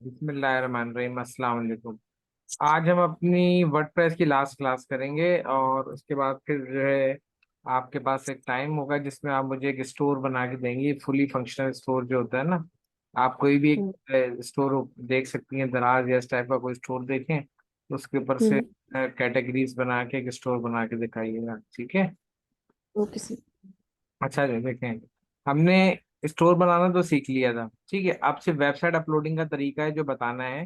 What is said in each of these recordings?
बिस्मिल्लाहिर्रहमानिर्रहीम, अस्सलाम वालेकुम। आज हम अपनी वर्डप्रेस की लास्ट क्लास करेंगे और उसके बाद फिर जो है आपके पास एक टाइम होगा जिसमें आप मुझे एक स्टोर बना के देंगे, फुली फंक्शनल स्टोर जो होता है ना। आप कोई भी हम्म। एक स्टोर देख सकती हैं, दराज या इस टाइप का कोई स्टोर देखें तो उसके ऊपर से हम्म। कैटेगरीज बना के एक स्टोर बना के दिखाइएगा, ठीक है। Okay sir. अच्छा जी, देखें, हमने स्टोर बनाना तो सीख लिया था, ठीक है। अब सिर्फ वेबसाइट अपलोडिंग का तरीका है जो बताना है।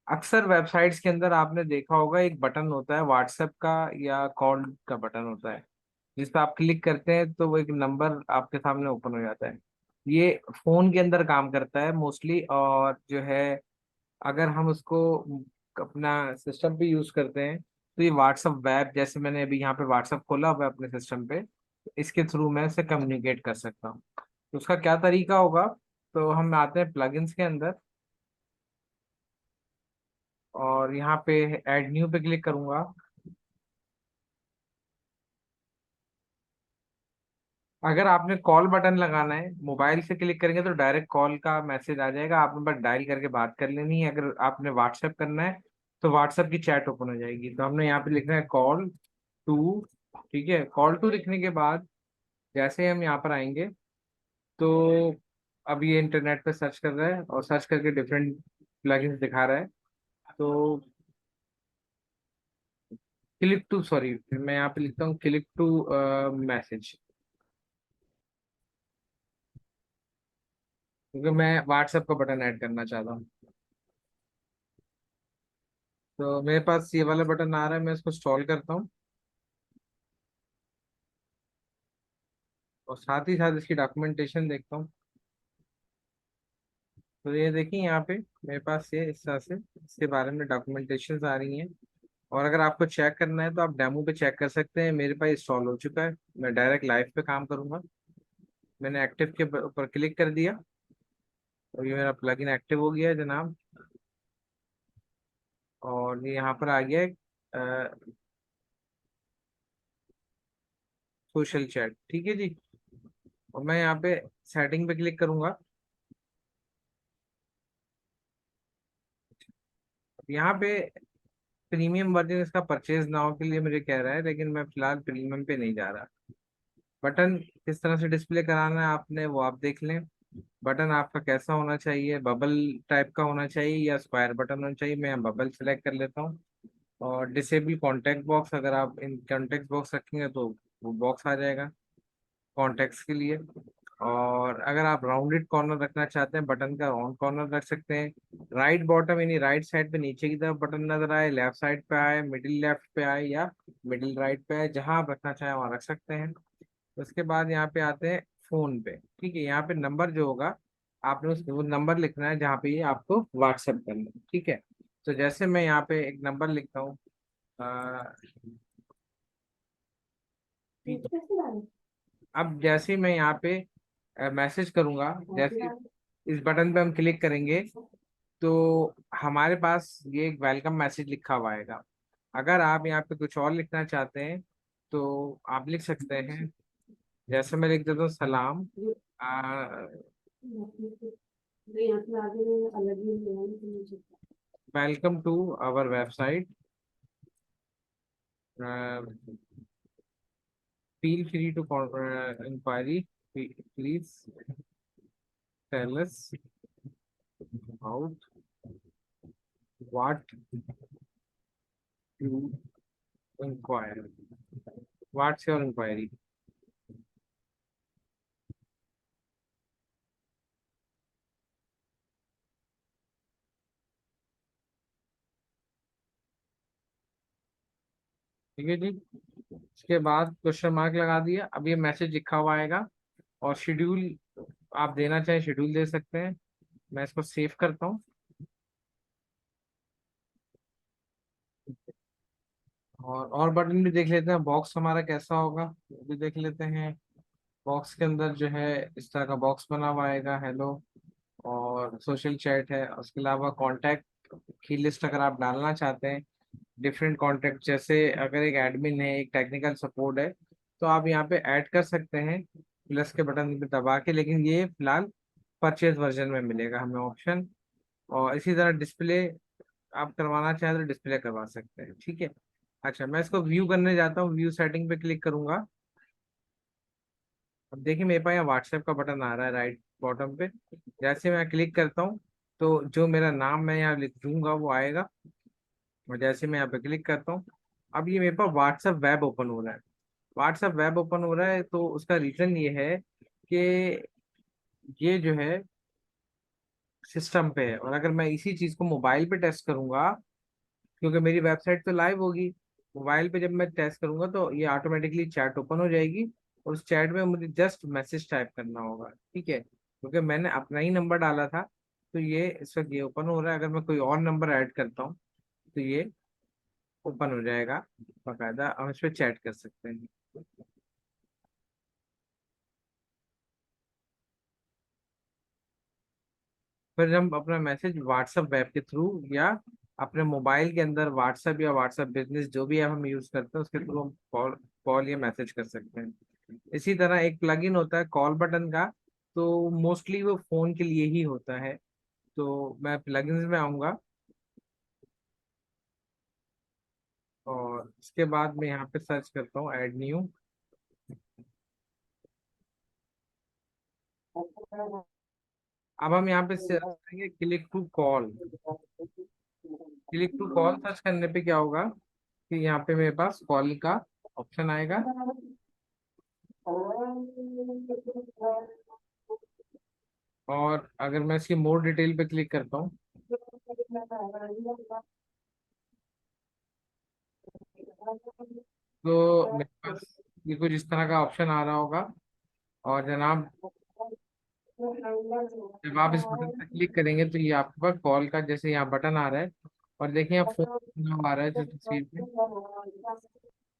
अक्सर वेबसाइट्स के अंदर आपने देखा होगा एक बटन होता है व्हाट्सएप का या कॉल का बटन होता है, जिस पर आप क्लिक करते हैं तो वो एक नंबर आपके सामने ओपन हो जाता है। ये फोन के अंदर काम करता है मोस्टली, और जो है अगर हम उसको अपना सिस्टम पे यूज करते हैं तो ये व्हाट्सएप वेब, जैसे मैंने अभी यहाँ पे व्हाट्सएप खोला हुआ है अपने सिस्टम पे, तो इसके थ्रू मैं इससे कम्युनिकेट कर सकता हूँ। तो उसका क्या तरीका होगा, तो हम आते हैं प्लगइन्स के अंदर और यहाँ पे ऐड न्यू पे क्लिक करूंगा। अगर आपने कॉल बटन लगाना है, मोबाइल से क्लिक करेंगे तो डायरेक्ट कॉल का मैसेज आ जाएगा, आपने बस डायल करके बात कर लेनी है। अगर आपने व्हाट्सएप करना है तो व्हाट्सएप की चैट ओपन हो जाएगी। तो हमने यहाँ पे लिखना है कॉल टू, ठीक है। कॉल टू लिखने के बाद जैसे ही हम यहाँ पर आएंगे तो अब ये इंटरनेट पे सर्च कर रहा है और सर्च करके डिफरेंट प्लगइन्स दिखा रहा है। तो क्लिक टू, सॉरी, मैं यहाँ पे लिखता हूँ क्लिक टू मैसेज, क्योंकि मैं व्हाट्सएप का बटन ऐड करना चाहता हूँ। तो मेरे पास ये वाला बटन आ रहा है, मैं इसको इंस्टॉल करता हूँ और साथ ही साथ इसकी डॉक्यूमेंटेशन देखता हूँ। तो ये देखिए यहाँ पे मेरे पास ये इस तरह से इसके बारे में डॉक्यूमेंटेशन आ रही हैं। और अगर आपको चेक करना है तो आप डेमो पे चेक कर सकते हैं, मेरे पास इंस्टॉल हो चुका है। मैं डायरेक्ट लाइव पे काम करूंगा। मैंने एक्टिव के ऊपर क्लिक कर दिया और ये मेरा प्लगइन एक्टिव हो गया है जनाब। और ये यहाँ पर आ गया है सोशल चैट, ठीक है जी। और मैं यहाँ पे सेटिंग पे क्लिक करूंगा। यहाँ पे प्रीमियम वर्जन इसका परचेज नाउ के लिए मुझे कह रहा है, लेकिन मैं फिलहाल प्रीमियम पे नहीं जा रहा। बटन किस तरह से डिस्प्ले कराना है आपने वो आप देख लें। बटन आपका कैसा होना चाहिए, बबल टाइप का होना चाहिए या स्क्वायर बटन होना चाहिए। मैं बबल सेलेक्ट कर लेता हूँ। और डिसेबल कॉन्टेक्ट बॉक्स, अगर आप इन कॉन्टेक्ट बॉक्स रखेंगे तो वो बॉक्स आ जाएगा कॉन्टेक्ट्स के लिए। और अगर आप राउंडेड कॉर्नर रखना चाहते हैं, बटन का राउंड कॉर्नर रख सकते हैं। राइट बॉटम यानी राइट साइड पे नीचे की तरफ बटन नजर आए, लेफ्ट साइड पे आए, मिडिल लेफ्ट पे आए या मिडिल राइट पे आए, जहां आप रखना चाहें वहां रख सकते हैं। उसके बाद यहाँ पे आते हैं फोन पे, ठीक है। यहाँ पे नंबर जो होगा आपने उस वो नंबर लिखना है जहाँ पे ये आपको व्हाट्सएप करना है, ठीक है। तो जैसे मैं यहाँ पे एक नंबर लिखता हूँ, अब जैसे ही मैं यहाँ पे मैसेज करूंगा, जैसे इस बटन पे हम क्लिक करेंगे तो हमारे पास ये एक वेलकम मैसेज लिखा हुआ आएगा। अगर आप यहाँ पे कुछ और लिखना चाहते हैं तो आप लिख सकते हैं। जैसे मैं लिख देता हूँ सलाम, welcome to our website, feel free to inquiry, please tell us about what you inquire, what's your inquiry. ठीक है जी। इसके बाद क्वेश्चन मार्क लगा दिया, अब ये मैसेज लिखा हुआ आएगा। और शेड्यूल आप देना चाहें शेड्यूल दे सकते हैं। मैं इसको सेव करता हूँ। और बटन भी देख लेते हैं, बॉक्स हमारा कैसा होगा वो भी देख लेते हैं। बॉक्स के अंदर जो है इस तरह का बॉक्स बना हुआ आएगा, हेलो, और सोशल चैट है। उसके अलावा कांटेक्ट की लिस्ट अगर आप डालना चाहते हैं, डिफरेंट कांटेक्ट, जैसे अगर एक एडमिन है, एक टेक्निकल सपोर्ट है, तो आप यहाँ पे ऐड कर सकते हैं प्लस के बटन पे दबा के। लेकिन ये फिलहाल परचेज वर्जन में मिलेगा हमें ऑप्शन। और इसी तरह डिस्प्ले आप करवाना चाहें तो डिस्प्ले करवा सकते हैं, ठीक है। अच्छा, मैं इसको व्यू करने जाता हूँ, व्यू सेटिंग पे क्लिक करूंगा। अब देखिए मेरे पास यहाँ व्हाट्सएप का बटन आ रहा है राइट बॉटम पे। जैसे मैं क्लिक करता हूँ तो जो मेरा नाम मैं यहाँ लिख दूंगा वो आएगा। और जैसे मैं यहाँ पे क्लिक करता हूँ, अब ये मेरे पास व्हाट्सएप वेब ओपन हो रहा है। व्हाट्सएप वेब ओपन हो रहा है तो उसका रीजन ये है कि ये जो है सिस्टम पे है, और अगर मैं इसी चीज को मोबाइल पे टेस्ट करूंगा, क्योंकि मेरी वेबसाइट तो लाइव होगी, मोबाइल पे जब मैं टेस्ट करूंगा तो ये ऑटोमेटिकली चैट ओपन हो जाएगी। और उस चैट में मुझे जस्ट मैसेज टाइप करना होगा, ठीक है, क्योंकि मैंने अपना ही नंबर डाला था। तो ये इस वक्त ये ओपन हो रहा है। अगर मैं कोई और नंबर ऐड करता हूँ तो ये ओपन हो जाएगा बाकायदा, हम इस पर चैट कर सकते हैं। फिर हम अपना मैसेज व्हाट्सएप वेब के थ्रू या अपने मोबाइल के अंदर व्हाट्सएप या व्हाट्सएप बिजनेस जो भी ऐप हम यूज करते हैं उसके थ्रू हम कॉल कॉल या मैसेज कर सकते हैं। इसी तरह एक प्लगइन होता है कॉल बटन का, तो मोस्टली वो फोन के लिए ही होता है। तो मैं प्लगइन्स में आऊंगा और इसके बाद मैं यहाँ पे सर्च करता हूँ ऐड न्यू। अब हम यहाँ पे सर्च करेंगे click to call. Click to call search करने पे क्या होगा कि यहाँ पे मेरे पास कॉल का ऑप्शन आएगा। और अगर मैं इसकी मोर डिटेल पे क्लिक करता हूँ तो मेरे पास ये कुछ इस तरह का ऑप्शन आ रहा होगा। और जनाब, जब आप इस बटन पर क्लिक करेंगे तो ये आपके पास कॉल का जैसे यहाँ बटन आ रहा है, और देखिए यहाँ फोन नाम आ रहा है जो तस्वीर पे।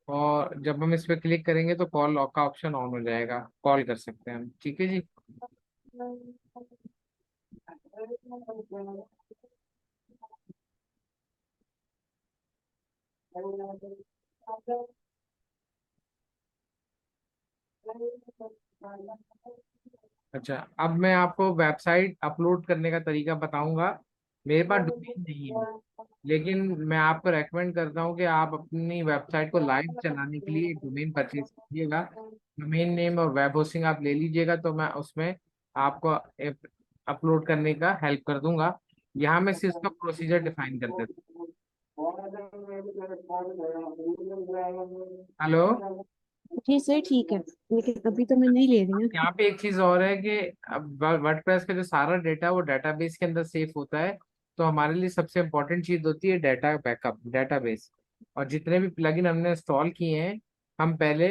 और जब हम इस पे क्लिक करेंगे तो कॉल लॉक का ऑप्शन ऑन हो जाएगा, कॉल कर सकते हैं हम, ठीक है जी। अच्छा, अब मैं आपको वेबसाइट अपलोड करने का तरीका बताऊंगा। मेरे पास डोमेन नहीं है, लेकिन मैं आपको रेकमेंड करता हूँ कि आप अपनी वेबसाइट को लाइव चलाने के लिए डोमेन परचेज कीजिएगा। डोमेन नेम और वेब होस्टिंग आप ले लीजिएगा, तो मैं उसमें आपको अपलोड करने का हेल्प कर दूंगा। यहाँ मैं सिर्फ उसका प्रोसीजर डिफाइन कर देता हूँ। हेलो। जी सर, ठीक है। लेकिन अभी तो मैं नहीं ले रही ना। यहाँ पे एक चीज और है कि अब वर्डप्रेस का जो सारा डेटा वो डेटाबेस के अंदर सेव होता है। तो हमारे लिए सबसे इम्पोर्टेंट चीज होती है डेटा बैकअप, डेटाबेस। और जितने भी प्लगइन हमने इंस्टॉल किए हैं, हम पहले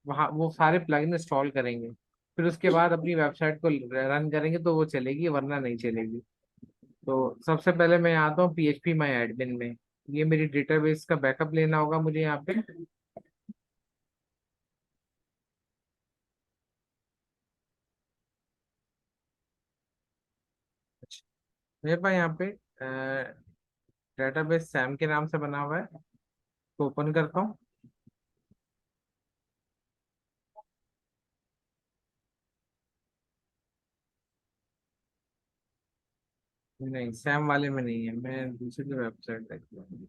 वहाँ वो सारे प्लगइन इंस्टॉल करेंगे, फिर उसके बाद अपनी वेबसाइट को रन करेंगे तो वो चलेगी, वरना नहीं चलेगी। तो सबसे पहले मैं आता हूँ PHP माई एडमिन में। ये मेरी डेटाबेस का बैकअप लेना होगा मुझे यहाँ पे। मेरे पास यहाँ पे डेटाबेस सैम के नाम से बना हुआ है, तो ओपन करता हूँ। नहीं, सैम वाले में नहीं है, मैं दूसरी वेबसाइट देखता हूँ।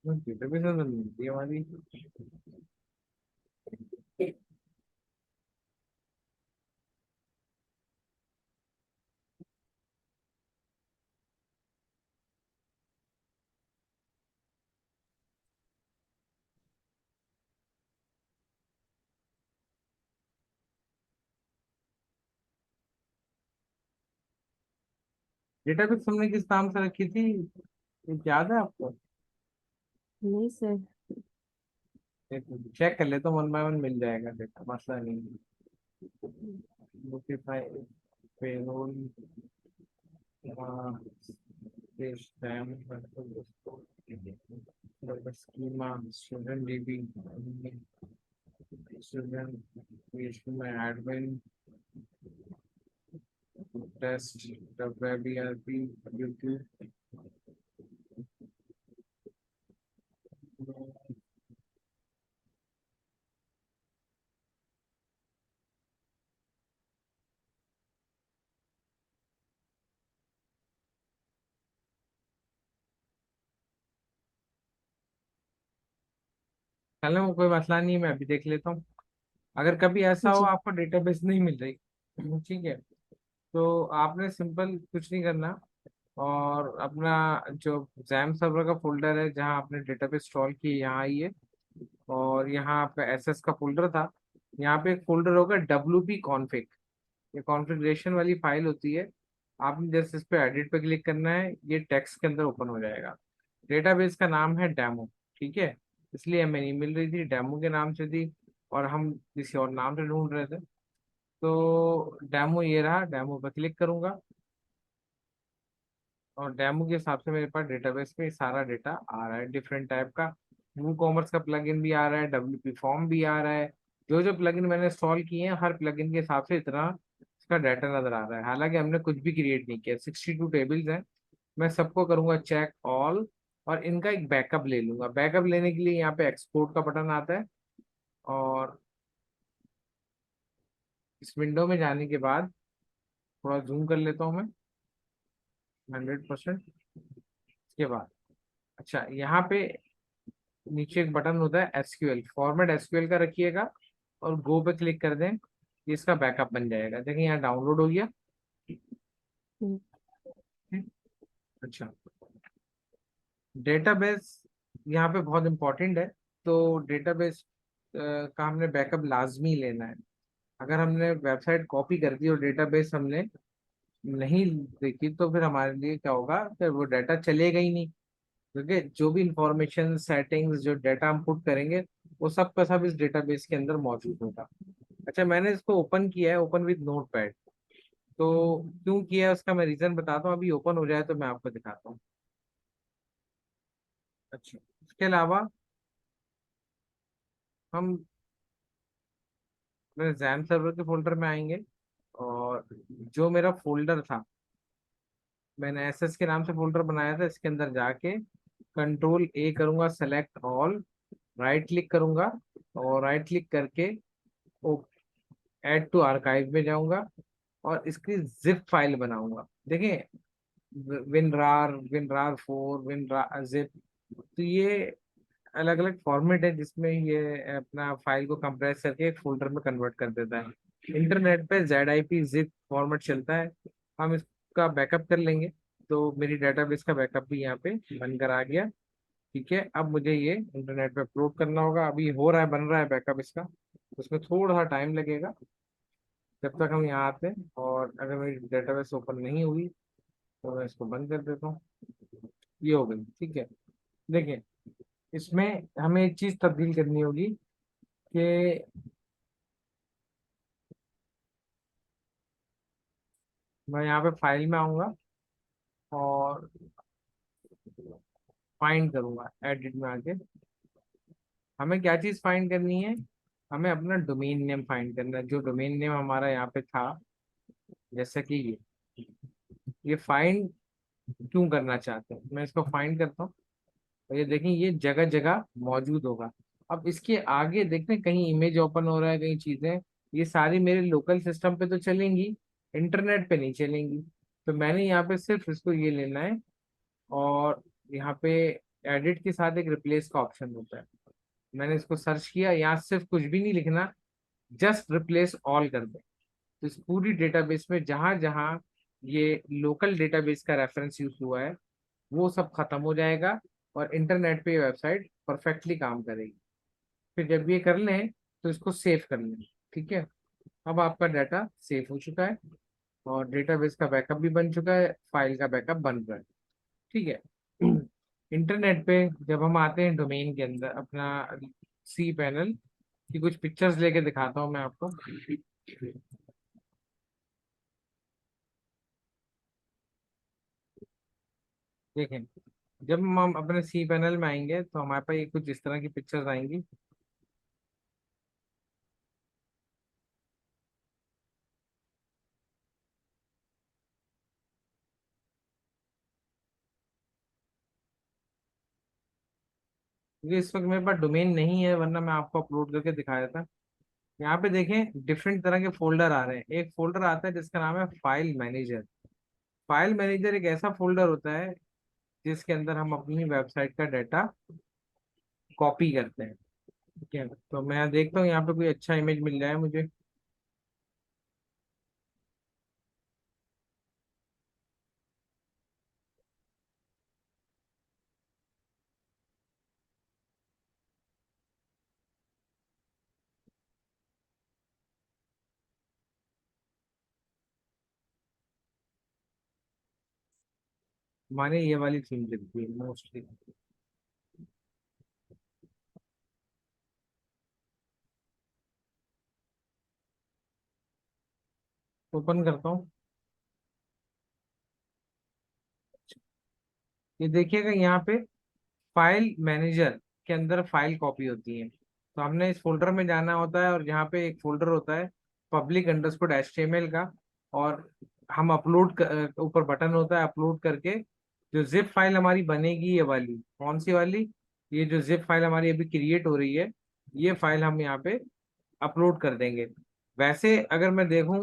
डेटाबेस तो मिलती है हमारी। डेटाबेस हमने किस नाम से रखी थी, ये याद है आपको? नहीं सर। चेक कर लेता हूँ, 1 बाय 1 मिल जाएगा डेटा, मसला नहीं है। Notify payroll, this time, the schema, student DB, student, my admin, test, the web ERP, YouTube. चलो वो कोई मसला नहीं है, मैं अभी देख लेता हूँ। अगर कभी ऐसा हो जी। आपको डेटाबेस नहीं मिल रही, ठीक है, तो आपने सिंपल कुछ नहीं करना, और अपना जो जैम सर्वर का फोल्डर है जहाँ आपने डेटाबेस इंस्टॉल की, यहाँ आइए, और यहाँ आपका एसएस का फोल्डर था, यहाँ पे एक फोल्डर होगा डब्ल्यू पी कॉन्फ़िग। ये कॉन्फ़िगरेशन वाली फाइल होती है। आपने जैसे इस पे एडिट पे क्लिक करना है, ये टेक्स्ट के अंदर ओपन हो जाएगा। डेटाबेस का नाम है डेमो, ठीक है, इसलिए हमें नहीं मिल रही थी, डेमो के नाम से थी, और हम किसी और नाम से ढूंढ रहे थे। तो डेमो ये रहा, डेमो पे क्लिक करूंगा, और डेमो के हिसाब से मेरे पास डेटाबेस पे सारा डेटा आ रहा है डिफरेंट टाइप का। वू कॉमर्स का प्लगइन भी आ रहा है, डब्ल्यूपी फॉर्म भी आ रहा है। जो जो प्लगइन मैंने इंस्टॉल किए हैं, हर प्लगइन के हिसाब से इतना इसका डाटा नजर आ रहा है। हालांकि हमने कुछ भी क्रिएट नहीं किया, 62 टेबल्स हैं। मैं सबको करूंगा चेक ऑल, और इनका एक बैकअप ले लूंगा। बैकअप लेने के लिए यहाँ पे एक्सपोर्ट का बटन आता है, और इस विंडो में जाने के बाद थोड़ा जूम कर लेता हूँ मैं, 100%। इसके बाद अच्छा, यहाँ पे नीचे एक बटन होता है एसक्यूएल, फॉर्मेट एसक्यूएल का रखिएगा, और गो पे क्लिक कर दें, ये इसका बैकअप बन जाएगा। देखिए यहाँ डाउनलोड हो गया। हम्म। अच्छा, डेटाबेस यहाँ पे बहुत इंपॉर्टेंट है। तो डेटाबेस का हमने बैकअप लाजमी लेना है। अगर हमने वेबसाइट कॉपी कर दी और डेटाबेस हमने नहीं देखी, तो फिर हमारे लिए क्या होगा, फिर वो डाटा चलेगा ही नहीं, क्योंकि जो भी इंफॉर्मेशन सेटिंग्स, जो डाटा हम पुट करेंगे, वो सब का सब इस डेटाबेस के अंदर मौजूद होगा। अच्छा, मैंने इसको ओपन किया है, ओपन विद नोटपैड। तो क्यों किया है उसका मैं रीजन बताता हूँ, अभी ओपन हो जाए तो मैं आपको दिखाता हूँ। अच्छा, इसके अलावा हम मेरे जैम सर्वर के फोल्डर में आएंगे, और जो मेरा फोल्डर था, मैंने एसएस के नाम से फोल्डर बनाया था, इसके अंदर जाके कंट्रोल A करूंगा, सेलेक्ट ऑल, राइट क्लिक करूंगा, और राइट क्लिक करके ऐड टू आर्काइव में जाऊंगा, और इसकी जिप फाइल बनाऊंगा। देखें, विनरार 4, विनरार जिप, तो ये अलग अलग फॉर्मेट है जिसमें ये अपना फाइल को कंप्रेस करके एक फोल्डर में कन्वर्ट कर देता है। इंटरनेट पे ZIP जिप फॉर्मेट चलता है, हम इसका बैकअप कर लेंगे। तो मेरी डेटाबेस का बैकअप भी यहाँ पे बनकर आ गया। ठीक है, अब मुझे ये इंटरनेट पे अपलोड करना होगा। अभी हो रहा है, बन रहा है बैकअप इसका, उसमें थोड़ा सा टाइम लगेगा। जब तक हम यहाँ आते हैं, और अगर मेरी डेटाबेस ओपन नहीं हुई, तो मैं इसको बंद कर देता हूँ। ये हो गई, ठीक है। देखिए, इसमें हमें एक चीज तब्दील करनी होगी कि मैं यहाँ पे फाइल में आऊंगा, और फाइंड करूंगा एडिट में आके। हमें क्या चीज फाइंड करनी है, हमें अपना डोमेन नेम फाइंड करना है, जो डोमेन नेम हमारा यहाँ पे था। जैसा कि ये फाइंड क्यों करना चाहते हैं, मैं इसको फाइंड करता हूँ, और ये देखें, ये जगह जगह मौजूद होगा। अब इसके आगे देखते हैं, कहीं इमेज ओपन हो रहा है, कहीं चीजें, ये सारी मेरे लोकल सिस्टम पे तो चलेंगी, इंटरनेट पे नहीं चलेंगी। तो मैंने यहाँ पे सिर्फ इसको ये लेना है, और यहाँ पे एडिट के साथ एक रिप्लेस का ऑप्शन होता है। मैंने इसको सर्च किया, यहाँ सिर्फ कुछ भी नहीं लिखना, जस्ट रिप्लेस ऑल कर दे। तो इस पूरी डेटाबेस में जहां जहां ये लोकल डेटाबेस का रेफरेंस यूज हुआ है, वो सब खत्म हो जाएगा, और इंटरनेट पे ये वेबसाइट परफेक्टली काम करेगी। फिर जब ये कर लें, तो इसको सेव कर लें। ठीक है, अब आपका डाटा सेव हो चुका है, और डेटाबेस का बैकअप भी बन चुका है, फाइल का बैकअप बन रहा है। ठीक है। इंटरनेट पे जब हम आते हैं, डोमेन के अंदर अपना सी पैनल की कुछ पिक्चर्स लेके दिखाता हूँ मैं आपको। देखें, जब हम अपने सी पैनल में आएंगे तो हमारे पास ये कुछ इस तरह की पिक्चर्स आएंगी। क्योंकि इस वक्त मेरे पास डोमेन नहीं है, वरना मैं आपको अपलोड करके दिखाया था। यहाँ पे देखें डिफरेंट तरह के फोल्डर आ रहे हैं। एक फोल्डर आता है जिसका नाम है फाइल मैनेजर। फाइल मैनेजर एक ऐसा फोल्डर होता है जिसके अंदर हम अपनी वेबसाइट का डाटा कॉपी करते हैं। ठीक है, तो मैं देखता हूँ यहाँ पे कोई अच्छा इमेज मिल जाए मुझे। माने ये वाली थीम दिखती है मोस्टली। ओपन करता हूँ। ये देखिएगा यहाँ पे फाइल मैनेजर के अंदर फाइल कॉपी होती है। तो हमने इस फोल्डर में जाना होता है, और यहाँ पे एक फोल्डर होता है पब्लिक अंडरस्कोर HTML का। और हम ऊपर बटन होता है अपलोड करके, जो जिप फाइल हमारी बनेगी ये वाली, कौन सी वाली, ये जो जिप फाइल हमारी अभी क्रिएट हो रही है, ये फाइल हम यहाँ पे अपलोड कर देंगे। वैसे अगर मैं देखूं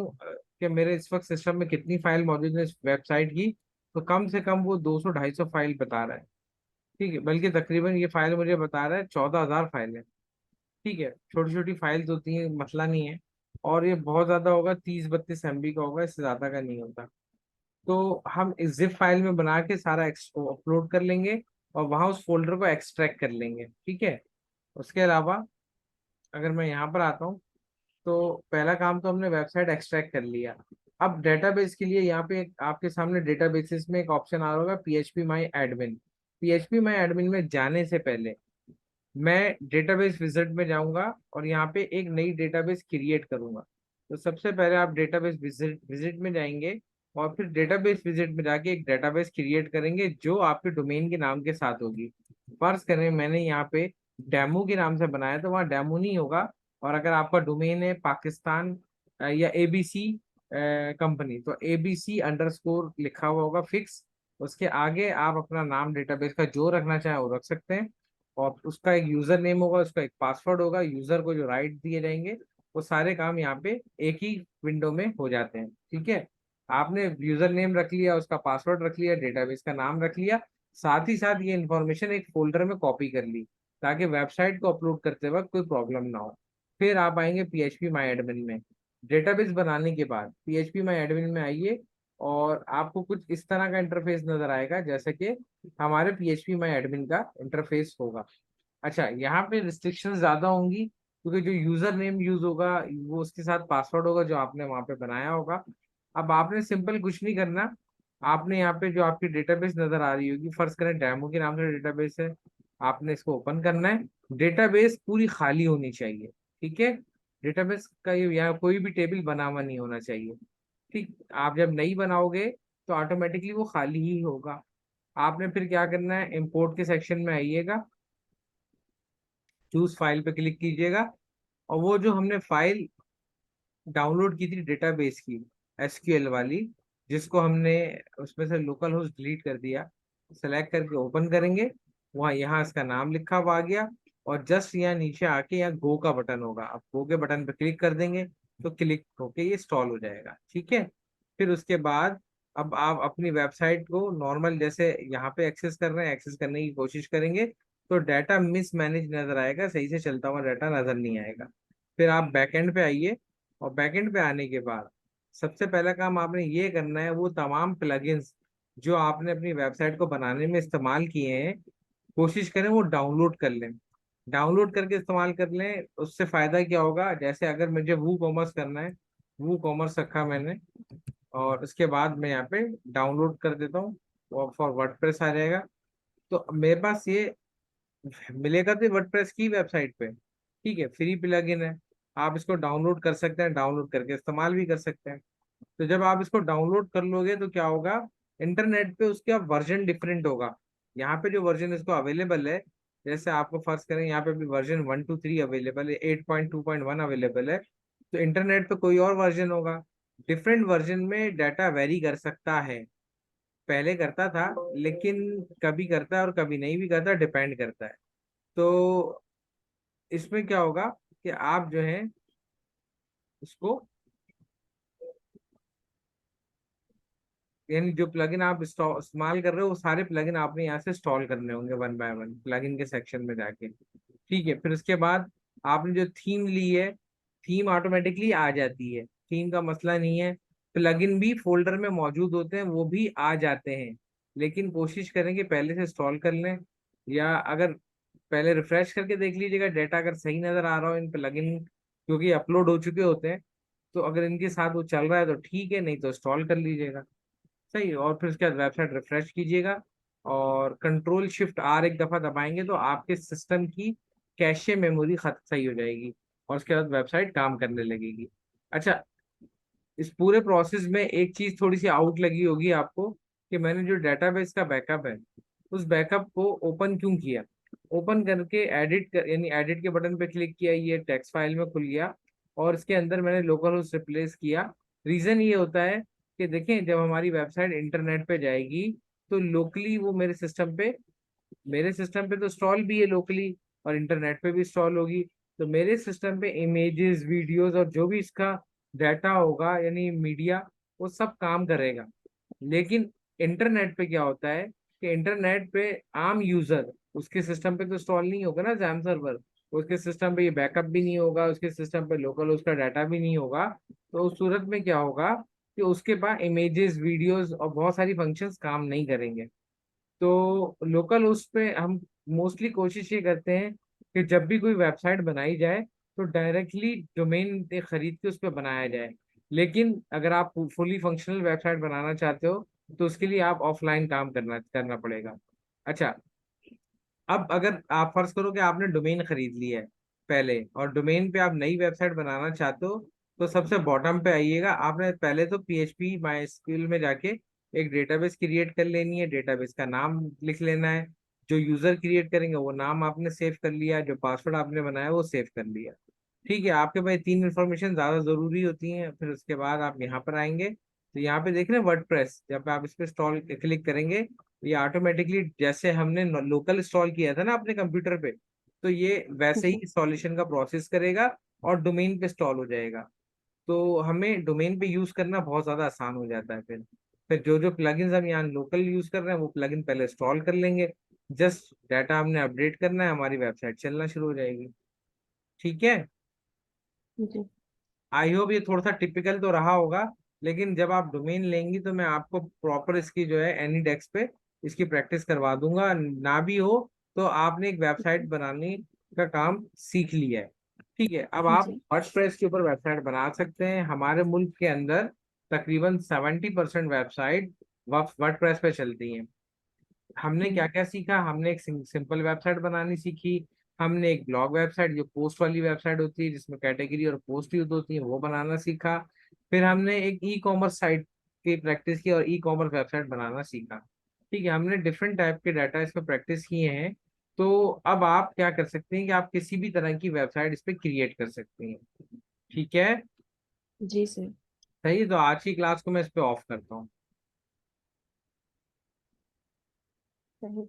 कि मेरे इस वक्त सिस्टम में कितनी फाइल मौजूद है इस वेबसाइट की, तो कम से कम वो 200-250 फाइल बता रहा है। ठीक है, बल्कि तकरीबन ये फाइल मुझे बता रहा है 14,000 फाइल है। ठीक है, छोटी छोटी फाइल्स होती हैं, मसला नहीं है। और ये बहुत ज्यादा होगा, 30-32 MB का होगा, इससे ज्यादा का नहीं होता। तो हम इस जिप फाइल में बना के सारा अपलोड कर लेंगे, और वहां उस फोल्डर को एक्सट्रैक्ट कर लेंगे। ठीक है, उसके अलावा अगर मैं यहाँ पर आता हूँ, तो पहला काम तो हमने वेबसाइट एक्सट्रैक्ट कर लिया। अब डेटाबेस के लिए यहाँ पे आपके सामने डेटाबेसेस में एक ऑप्शन आ रहा होगा, PHP My Admin। PHP My Admin में जाने से पहले मैं डेटाबेस विजिट में जाऊंगा, और यहाँ पे एक नई डेटाबेस क्रिएट करूंगा। तो सबसे पहले आप डेटाबेस विजिट विजिट में जाएंगे, और फिर डेटाबेस विजिट में जाके एक डेटाबेस क्रिएट करेंगे जो आपके डोमेन के नाम के साथ होगी। फर्ज करें मैंने यहाँ पे डेमो के नाम से बनाया, तो वहाँ डेमो नहीं होगा। और अगर आपका डोमेन है पाकिस्तान या ABC कंपनी, तो ABC_ लिखा हुआ होगा फिक्स। उसके आगे आप अपना नाम डेटाबेस का जो रखना चाहें वो रख सकते हैं। और उसका एक यूजर नेम होगा, उसका एक पासवर्ड होगा, यूजर को जो राइट दिए जाएंगे, वो सारे काम यहाँ पे एक ही विंडो में हो जाते हैं। ठीक है, आपने यूजर नेम रख लिया, उसका पासवर्ड रख लिया, डेटाबेस का नाम रख लिया, साथ ही साथ ये इन्फॉर्मेशन एक फोल्डर में कॉपी कर ली, ताकि वेबसाइट को अपलोड करते वक्त कोई प्रॉब्लम ना हो। फिर आप आएंगे PHP My Admin में। डेटाबेस बनाने के बाद PHP My Admin में आइए, और आपको कुछ इस तरह का इंटरफेस नजर आएगा, जैसे कि हमारे PHP My Admin का इंटरफेस होगा। अच्छा, यहाँ पे रिस्ट्रिक्शंस ज्यादा होंगी, क्योंकि जो यूजर नेम यूज होगा वो उसके साथ पासवर्ड होगा जो आपने वहां पे बनाया होगा। अब आपने सिंपल कुछ नहीं करना। आपने यहाँ पे जो आपकी डेटाबेस नजर आ रही होगी, फर्ज करें डेमो के नाम से डेटाबेस है, आपने इसको ओपन करना है। डेटाबेस पूरी खाली होनी चाहिए। ठीक है, डेटाबेस का ये यहाँ कोई भी टेबल बना हुआ नहीं होना चाहिए। ठीक, आप जब नहीं बनाओगे तो ऑटोमेटिकली वो खाली ही होगा। आपने फिर क्या करना है, इंपोर्ट के सेक्शन में आइएगा, चूज फाइल पे क्लिक कीजिएगा, और वो जो हमने फाइल डाउनलोड की थी डेटाबेस की, SQL वाली, जिसको हमने उसमें से लोकल होस्ट डिलीट कर दिया, सेलेक्ट करके ओपन करेंगे। वहाँ यहाँ इसका नाम लिखा हुआ आ गया, और जस्ट यहाँ नीचे आके यहाँ गो का बटन होगा, आप गो के बटन पे क्लिक कर देंगे, तो क्लिक होके ये इंस्टॉल हो जाएगा। ठीक है, फिर उसके बाद अब आप अपनी वेबसाइट को नॉर्मल जैसे यहाँ पे एक्सेस कर रहे हैं, एक्सेस करने की कोशिश करेंगे, तो डाटा मिस मैनेज नजर आएगा, सही से चलता हुआ डाटा नजर नहीं आएगा। फिर आप बैकएंड पे आइए, और बैकएंड पे आने के बाद सबसे पहला काम आपने ये करना है, वो तमाम प्लगइन्स जो आपने अपनी वेबसाइट को बनाने में इस्तेमाल किए हैं, कोशिश करें वो डाउनलोड कर लें। डाउनलोड करके इस्तेमाल कर लें, उससे फायदा क्या होगा, जैसे अगर मुझे वू कॉमर्स करना है, वू कॉमर्स रखा मैंने, और उसके बाद मैं यहाँ पे डाउनलोड कर देता हूँ, और फॉर वर्डप्रेस आ जाएगा। तो मेरे पास ये मिलेगा तो वर्डप्रेस की वेबसाइट पे। ठीक है, फ्री प्लगइन है, आप इसको डाउनलोड कर सकते हैं, डाउनलोड करके इस्तेमाल भी कर सकते हैं। तो जब आप इसको डाउनलोड कर लोगे तो क्या होगा, इंटरनेट पे उसका वर्जन डिफरेंट होगा। यहाँ पे जो वर्जन इसको अवेलेबल है, जैसे आपको फर्ज करें यहाँ पे भी वर्जन 1 2 3 अवेलेबल है, 8.2.1 अवेलेबल है, तो इंटरनेट पे कोई और वर्जन होगा। डिफरेंट वर्जन में डाटा वेरी कर सकता है, पहले करता था, लेकिन कभी करता है और कभी नहीं भी करता, डिपेंड करता है। तो इसमें क्या होगा कि आप जो है इसको, यानी जो प्लगइन आप इस्तेमाल कर रहे हो वो सारे प्लगइन आपने यहाँ से इंस्टॉल करने होंगे वन बाय वन प्लगइन के सेक्शन में जाके। ठीक है, फिर उसके बाद आपने जो थीम ली है, थीम ऑटोमेटिकली आ जाती है, थीम का मसला नहीं है। प्लगइन भी फोल्डर में मौजूद होते हैं, वो भी आ जाते हैं, लेकिन कोशिश करें कि पहले से इंस्टॉल कर लें, या अगर पहले रिफ्रेश करके देख लीजिएगा डाटा अगर सही नजर आ रहा हो इन प्लगइन, क्योंकि अपलोड हो चुके होते हैं, तो अगर इनके साथ वो चल रहा है तो ठीक है, नहीं तो इंस्टॉल कर लीजिएगा। सही, और फिर उसके बाद वेबसाइट रिफ्रेश कीजिएगा, और कंट्रोल शिफ्ट R एक दफा दबाएंगे तो आपके सिस्टम की कैशे मेमोरी खत सही हो जाएगी, और उसके बाद वेबसाइट काम करने लगेगी। अच्छा, इस पूरे प्रोसेस में एक चीज थोड़ी सी आउट लगी होगी आपको, कि मैंने जो डेटाबेस का बैकअप है, उस बैकअप को ओपन क्यों किया। ओपन करके एडिट कर, यानी एडिट के बटन पे क्लिक किया, ये टेक्स्ट फाइल में खुल गया, और इसके अंदर मैंने लोकल होस्ट रिप्लेस किया। रीजन ये होता है कि देखें, जब हमारी वेबसाइट इंटरनेट पे जाएगी तो लोकली वो मेरे सिस्टम पे तो इंस्टॉल भी है लोकली, और इंटरनेट पे भी इंस्टॉल होगी। तो मेरे सिस्टम पे इमेजेस, वीडियोस और जो भी इसका डाटा होगा यानी मीडिया, वो सब काम करेगा। लेकिन इंटरनेट पे क्या होता है कि इंटरनेट पे आम यूजर, उसके सिस्टम पे तो इंस्टॉल नहीं होगा ना जैम सर्वर, उसके सिस्टम पे ये बैकअप भी नहीं होगा, उसके सिस्टम पे लोकल उसका डाटा भी नहीं होगा। तो उस सूरत में क्या होगा कि उसके पास इमेजेस, वीडियोस और बहुत सारी फंक्शंस काम नहीं करेंगे। तो लोकल उस पे हम मोस्टली कोशिश ये करते हैं कि जब भी कोई वेबसाइट बनाई जाए तो डायरेक्टली डोमेन खरीद के उस पर बनाया जाए। लेकिन अगर आप फुली फंक्शनल वेबसाइट बनाना चाहते हो तो उसके लिए आप ऑफलाइन काम करना करना पड़ेगा। अच्छा, अब अगर आप फर्ज करो कि आपने डोमेन खरीद लिया है पहले, और डोमेन पे आप नई वेबसाइट बनाना चाहते हो, तो सबसे बॉटम पे आइएगा, आपने पहले तो PHP MySQL में जाके एक डेटाबेस क्रिएट कर लेनी है, डेटाबेस का नाम लिख लेना है, जो यूजर क्रिएट करेंगे वो नाम आपने सेव कर लिया, जो पासवर्ड आपने बनाया वो सेव कर लिया। ठीक है, आपके पास तीन इन्फॉर्मेशन ज्यादा जरूरी होती हैं। फिर उसके बाद आप यहाँ पर आएंगे, तो यहाँ पे देख रहे हैं वर्डप्रेस, जब आप इस पे इंस्टॉल क्लिक करेंगे, ये ऑटोमेटिकली जैसे हमने लोकल इंस्टॉल किया था ना अपने कंप्यूटर पे, तो ये वैसे ही अच्छा। इंस्टॉलेशन का प्रोसेस करेगा और डोमेन पे इंस्टॉल हो जाएगा। तो हमें डोमेन पे यूज करना बहुत ज्यादा आसान हो जाता है। फिर जो जो प्लगइन्स हम यहाँ लोकल यूज कर रहे हैं वो प्लगइन पहले इंस्टॉल कर लेंगे, जस्ट डाटा हमने अपडेट करना है, हमारी वेबसाइट चलना शुरू हो जाएगी। ठीक है, जी। आई होप ये थोड़ा सा टिपिकल तो रहा होगा, लेकिन जब आप डोमेन लेंगी तो मैं आपको प्रॉपर इसकी जो है एनी डेस्क पे इसकी प्रैक्टिस करवा दूंगा। ना भी हो तो आपने एक वेबसाइट बनाने का काम सीख लिया है। ठीक है, अब आप जी। वर्डप्रेस के ऊपर वेबसाइट बना सकते हैं। हमारे मुल्क के अंदर तकरीबन 70% वेबसाइट वर्डप्रेस पे चलती हैं। हमने क्या हम्म। क्या सीखा, हमने एक सिंपल वेबसाइट बनानी सीखी, हमने एक ब्लॉग वेबसाइट जो पोस्ट वाली वेबसाइट होती है जिसमें कैटेगरी और पोस्ट यूज होती है वो बनाना सीखा। फिर हमने एक ई कॉमर्स साइट की प्रैक्टिस की और ई कॉमर्स वेबसाइट बनाना सीखा। ठीक है, हमने डिफरेंट टाइप के डाटा इस पर प्रैक्टिस किए हैं। तो अब आप क्या कर सकते हैं कि आप किसी भी तरह की वेबसाइट इस पर क्रिएट कर सकते हैं। ठीक है, जी सर। सही है, तो आज की क्लास को मैं इस पे ऑफ करता हूँ। सही।